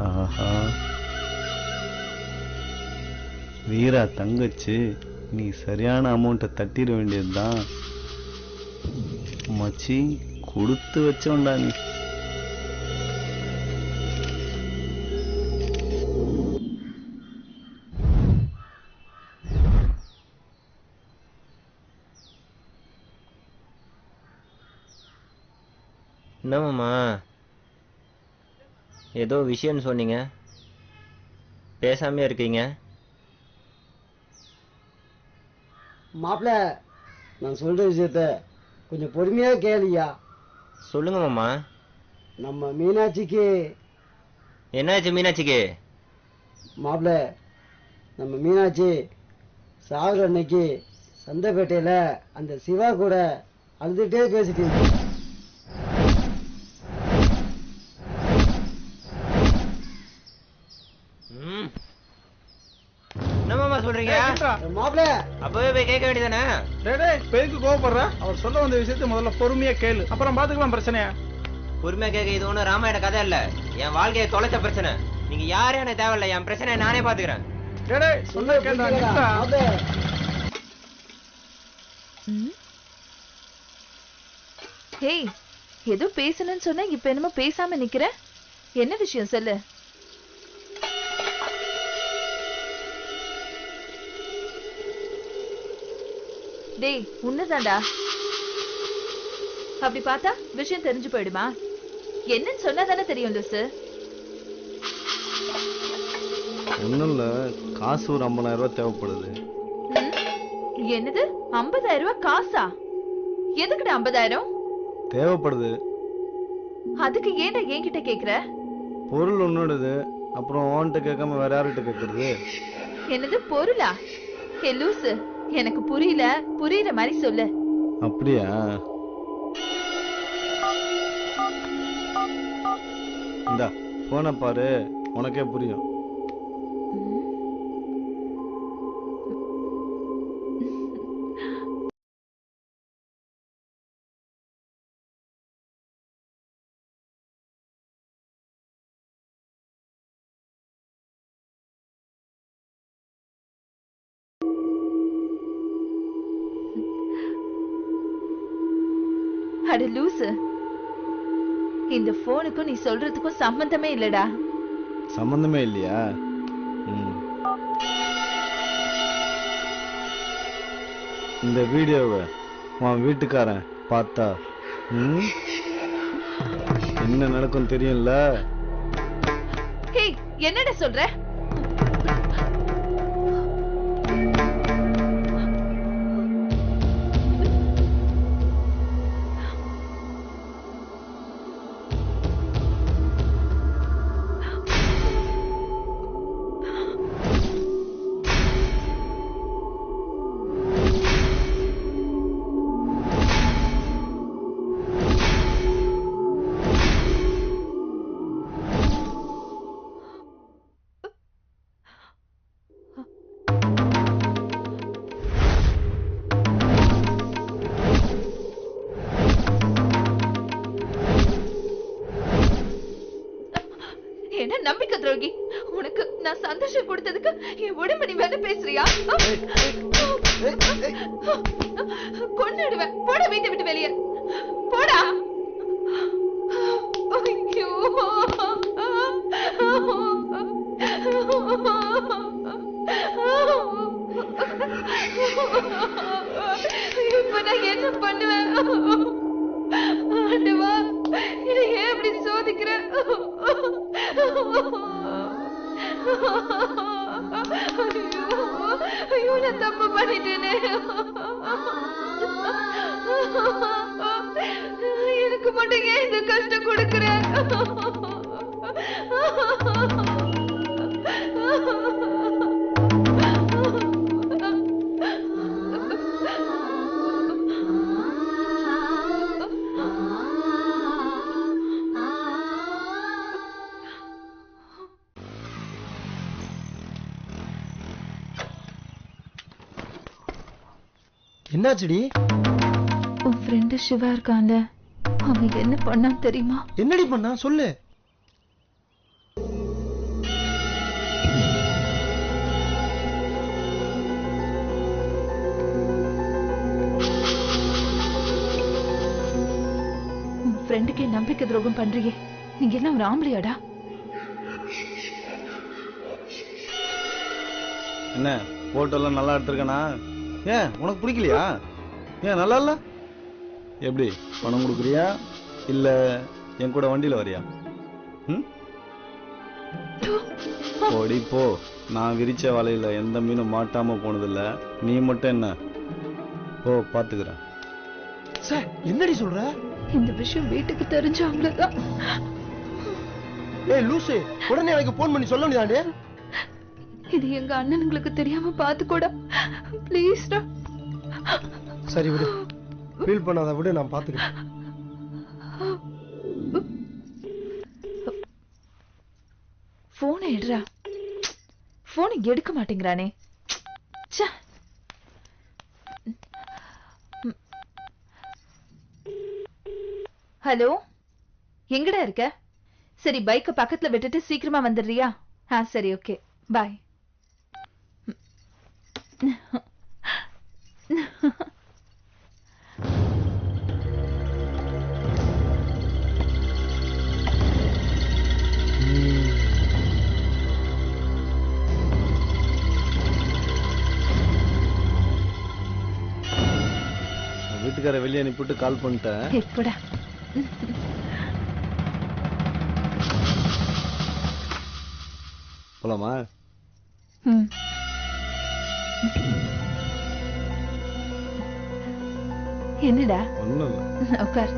ஆஹா, வீரா தங்கச்சி, நீ சரியான அமௌண்ட்டை தட்டிட வேண்டியதுதான். மச்சி, கொடுத்து வச்சோண்டா நீ. என்னம்மா ஏதோ விஷயம்னு சொன்னீங்க, பேசாமே இருக்கீங்க? மாப்பிள்ள, நான் சொல்ற விஷயத்த கொஞ்சம் பொறுமையா கேளியா. சொல்லுங்க மாமா. நம்ம மீனாட்சிக்கு. என்னாச்சு மீனாட்சிக்கு? மாப்பிள்ள, நம்ம மீனாட்சி சாகுற அன்னைக்கு சந்தைப்பேட்டையில அந்த சிவா கூட அழுதுகிட்டே பேசிட்டு இருக்கு. என்னமாமா சொல்றீங்க? மாப்பிள்ள, அப்பவே போய் கேட்க வேண்டியதானே? பெருக்கு கோவப்படுற? அவர் சொல்ல வந்த விஷயத்தை முதல்ல பொறுமையா கேளு, அப்புறம் பாத்துக்கலாம் பிரச்சனையா. பொறுமையா கேட்க இது ஒன்றும் ராமாயண கதை இல்ல, என் வாழ்க்கையை தொலைச்ச பிரச்சனை. நீங்க யாரும் எனக்கு தேவையில்ல, என் பிரச்சனையை நானே பாத்துக்கிறேன். சொன்ன கேட்டா. ஹேய், ஏதோ பேசணும்னு சொன்னா இப்ப என்னமோ பேசாம நிக்கிற. என்ன விஷயம் சொல்லு. டேய், உன்னதாண்டா. அப்படி பார்த்தா விஷயம் தெரிஞ்சு போயிடுமா? என்னன்னு சொன்னாதானே தெரியும் லூசு. ஒன்றும் இல்லை, காசு ஒரு 50,000 ரூபாய் தேவைப்படுது. என்னது 50,000 ரூபாய் காசா? எதுக்குடா 50,000 தேவைப்படுது? அதுக்கு ஏன்டா என்கிட்ட கேக்குற? பொருள் ஒன்னோடது, அப்புறம் ஓன்ட்ட கேட்காம வேற யார்கிட்ட கேட்கறது? என்னது பொருளா? ஏ லூசு, எனக்கு புரியல, புரியுற மாதிரி சொல்லு. அப்படியா? இந்தா போன பாரு, உனக்கே புரியும். அட லூசு, இந்த போனுக்கும் நீ சொல்றதுக்கும் சம்பந்தமே இல்லடா. சம்பந்தமே இல்லையா? இந்த வீடியோவை உன் வீட்டுக்காரன் பார்த்தா என்ன நடக்கும் தெரியும்ல? ஹேய், என்னடா சொல்ற? என்ன நம்பிக்கை துரோகி! உனக்கு நான் சந்தோஷம் கொடுத்ததுக்கு என் உடம்பு நீ வேலை பேசுறியா? கொன்னுடுவேன். போட, வீட்டை விட்டு வெளியே போடா. ஐயோ, இப்ப நான் என்ன பண்ணுவேன்? ஆண்டவா, இதை ஏன் அப்படி சோதிக்கிற? ஐயோ, நான் தப்பு பண்ணிட்டேனே. எனக்கு மட்டும் ஏன் இந்த கஷ்டம் கொடுக்கிற? என்னாச்சுடி? உன் ஃப்ரெண்டு சிவா இருக்கான்ல, அவன் என்ன பண்ணான் தெரியுமா? என்னடி பண்ணா சொல்லு. ஃப்ரெண்டுக்கே நம்பிக்கை துரோகம் பண்றியே, நீங்க என்ன ஒரு ஆம்பளையாடா? என்ன போட்டோலாம் நல்லா எடுத்திருக்கனா? ஏன் உனக்கு பிடிக்கலையா? ஏன் நல்லா இல்ல? எப்படி பணம் கொடுக்குறியா இல்ல என் கூட வண்டியில வரியா? ஓடி போ. நான் விரிச்ச வலையில எந்த மீனும் மாட்டாம போனதில்ல. நீ மட்டும் என்ன போ, பாத்துக்கிறேன். என்னடி சொல்ற? இந்த விஷயம் வீட்டுக்கு தெரிஞ்ச அவ்வளவுதான். ஏய் லூசு, உடனே எனக்கு போன் பண்ணி சொல்ல முடியாதே. இது எங்க அண்ணனுங்களுக்கு தெரியாம பாத்துக்கோடா ப்ளீஸ்டா. சரி விடு, ஃபீல் பண்ணாத விடு, நான் பாத்துக்கிறேன். போனை எடுறா. போனை எடுக்க மாட்டேங்கிறானே. ஹலோ, எங்கடா இருக்க? சரி, பைக்க பக்கத்துல விட்டுட்டு சீக்கிரமா வந்துடுறியா? சரி, ஓகே, பாய். வீட்டுக்கார வெளியே அனுப்பிட்டு கால் பண்ணிட்டேன். எப்படா? போலாமா? என்னடா? ஒண்ணும் இல்ல. உட்கார்.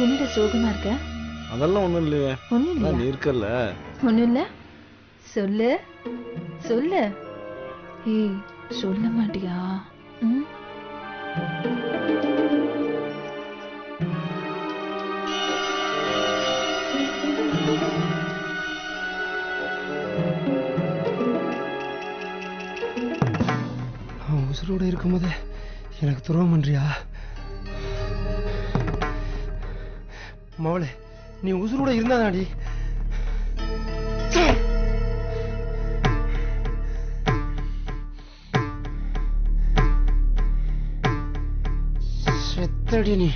என்னடா சோகமா இருக்க? அதெல்லாம் ஒண்ணும் இல்லையே. ஒண்ணும் இல்லையா? நீ இருக்கல்ல. ஒண்ணும் இல்ல. சொல்லு சொல்லு. ஏய், சொல்ல மாட்டியா? உசுரோட இருக்கும்போது எனக்கு துரோகம் பண்றியா? மவளே, நீ உசுரோட இருந்தாதாடி. செத்தடி நீ.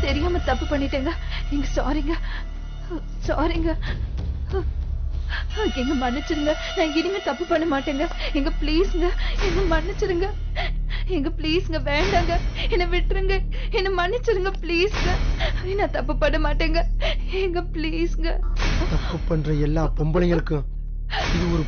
தெரியாம தப்பு பண்ணிட்டேங்க. நீங்க சாரிங்க. சாரிங்க. எங்க மன்னிச்சிருங்க. நான் இனிமே தப்பு பண்ண மாட்டேங்க. எங்க ப்ளீஸ்ங்க, என்ன மன்னிச்சிருங்க. எங்க ப்ளீஸ்ங்க, வேண்டாங்க, என்ன விட்டுருங்க, என்ன மன்னிச்சிருங்க ப்ளீஸ்ங்க. நான் தப்பு பண்ண மாட்டேங்க. எங்க ப்ளீஸ்ங்க. தப்பு பண்ற எல்லா பொம்பளைங்களுக்கும் இது ஒரு